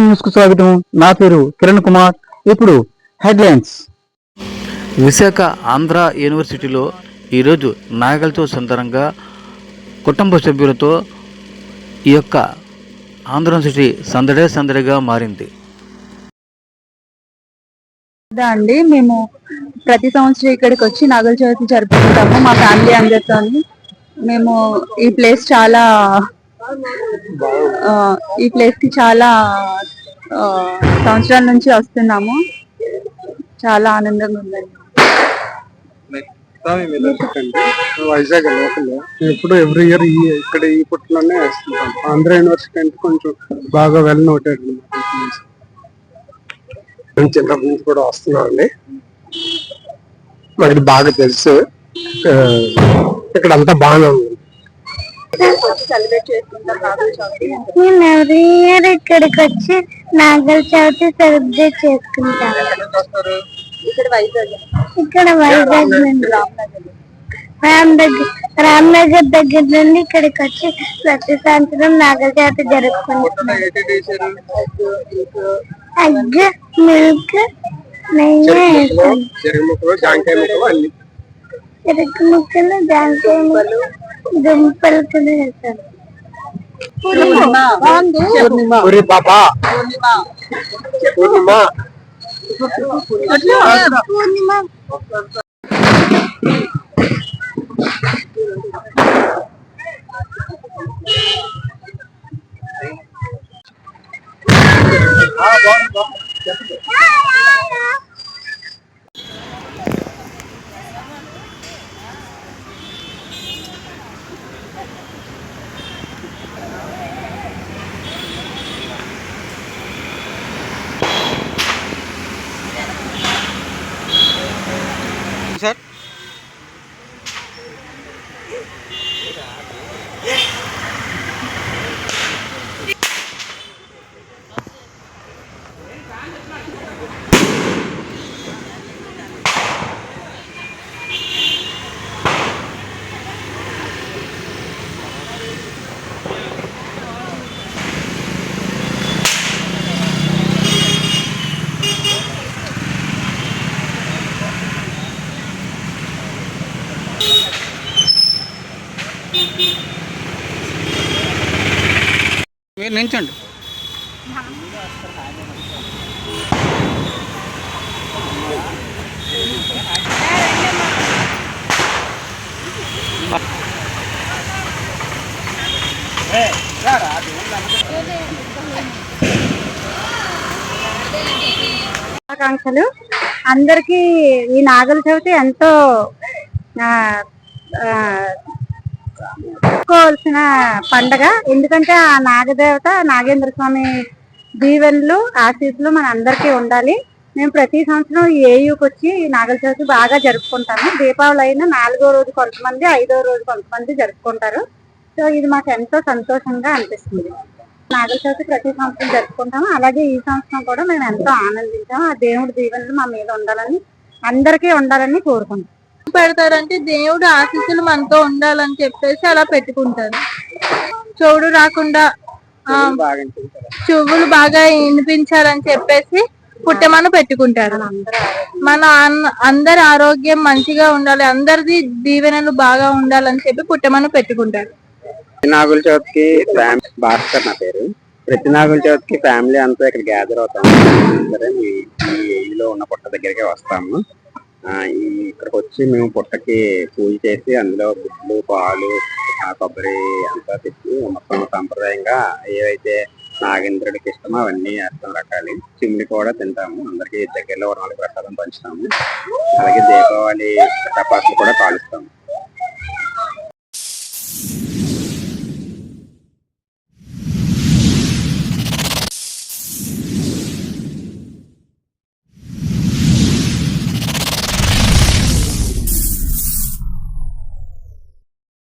News కు స్వాగతం. నా పేరు కిరణ్ కుమార్. ఇప్పుడు హెడ్లైన్స్. విశాఖ ఆంధ్ర యూనివర్సిటీలో ఈరోజు నాగలతో సందర్భంగా కుటుంబ సభ్యులతో ఈ యొక్క ఆంధ్ర యూనివర్సిటీ సందడిగా మారింది. అండి మేము ప్రతి సంవత్సరం ఇక్కడికి వచ్చి నాగల చవితి జరుపుకుంటాము మా ఫ్యామిలీ అందరితో. మేము ఈ ప్లేస్ కి చాలా సంవత్సరాల నుంచి వస్తున్నాము. చాలా ఆనందంగా ఉందండి. వైజాగ్ లోకల్ ఎప్పుడు ఎవ్రీ ఇయర్ ఇక్కడ ఈ పుట్టలోనే వేస్తుంటాం. ఆంధ్ర యూనివర్సిటీ అంటే కొంచెం బాగా వెల్ నోటెడ్. చిన్నప్పటి నుంచి కూడా వస్తున్నాం అండి. మనకి బాగా తెలుసు ఇక్కడ అంతా బాగానే ఉంది. మేము ఎవ్రీ ఇయర్ ఇక్కడికి వచ్చి నాగల చవితి సెలబ్రేట్ చేసుకుంటాం. ఇక్కడ వైజాగ్ నుండి రామ్నగర్ దగ్గర నుండి ఇక్కడికి వచ్చి ప్రతి సంవత్సరం నాగల చవితి జరుపుకుంటున్నాం. ఎగ్, మిల్క్, నెయ్యి వేస్తాం. చెరుకు ముక్కలు, జాంకాయ ముక్కలు, దుంపలు కూడా వేస్తాం. పూర్ణిమ సార్ మీరు నించండి. ఆకాంక్షలు అందరికీ ఈ నాగల చవితి ఎంతో చెప్పుకోవాల్సిన పండగ. ఎందుకంటే ఆ నాగదేవత నాగేంద్ర స్వామి దీవెనలు ఆశీస్సులు మన అందరికీ ఉండాలి. మేము ప్రతి సంవత్సరం ఈ ఏయుకి వచ్చి నాగల చవితి బాగా జరుపుకుంటాము. దీపావళి అయినా 4వ రోజు కొంతమంది, 5వ రోజు కొంతమంది జరుపుకుంటారు. సో ఇది మాకు ఎంతో సంతోషంగా అనిపిస్తుంది. నాగల చవితి ప్రతి సంవత్సరం జరుపుకుంటాము. అలాగే ఈ సంవత్సరం కూడా మేము ఎంతో ఆనందించాము. ఆ దేవుడి దీవెనలు మా మీద ఉండాలని, అందరికీ ఉండాలని కోరుకుంటాం. పెడతారంటే దేవుడు ఆశీస్సులు మనతో ఉండాలని చెప్పేసి అలా పెట్టుకుంటారు. చెవుడు రాకుండా చెవులు బాగా వినిపించాలని చెప్పేసి పుట్టమను పెట్టుకుంటారు. మన అందరి ఆరోగ్యం మంచిగా ఉండాలి, అందరిది దీవెనలు బాగా ఉండాలని చెప్పి పుట్టమను పెట్టుకుంటారు. నాగుల చవితికి భాస్కర్ నా పేరు. ప్రతి నాగుల చవితికి ఫ్యామిలీ అంతా ఇక్కడ గ్యాదర్ అవుతాము. సరే ఈ ఏరియాలో ఉన్న పుట్ట దగ్గరికి వస్తాము. ఇక్కడికి వచ్చి మేము పుట్టకి పూజ చేసి అందులో గుడ్లు, పాలు, కొబ్బరి అంతా తెచ్చి మొత్తం సాంప్రదాయంగా ఏవైతే నాగేంద్రుడికి ఇష్టమో అవన్నీ అర్థం రకాలి. చిమ్మిడి కూడా తింటాము. అందరికి దగ్గరలో 4 ప్రసాదం పంచుతాము. అలాగే దీపావళి టపాసులు కూడా కాలుస్తాము.